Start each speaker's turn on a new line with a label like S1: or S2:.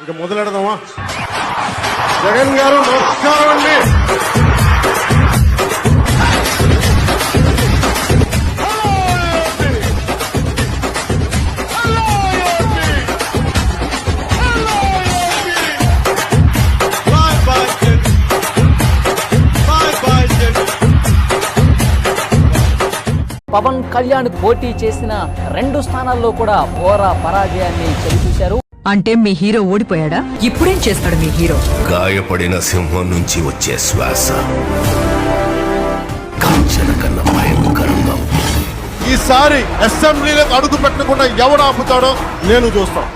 S1: ఇక మొదలెడదామా? జగన్ గారు నమస్కారం అండి.
S2: పవన్ కళ్యాణ్ పోటీ చేసిన 2 స్థానాల్లో కూడా ఘోర పరాజయాన్ని చవిచూశారు.
S3: అంటే మీ హీరో ఓడిపోయాడా? ఇప్పుడేం చేస్తాడు మీ హీరో?
S4: గాయపడిన సింహం నుంచి వచ్చే శ్వాస కాంచన కన్నా భయంకరంగా.
S1: ఈసారి అసెంబ్లీలకు అడుగు పెట్టకుండా ఎవడు ఆపుతాడో నేను చూస్తాను.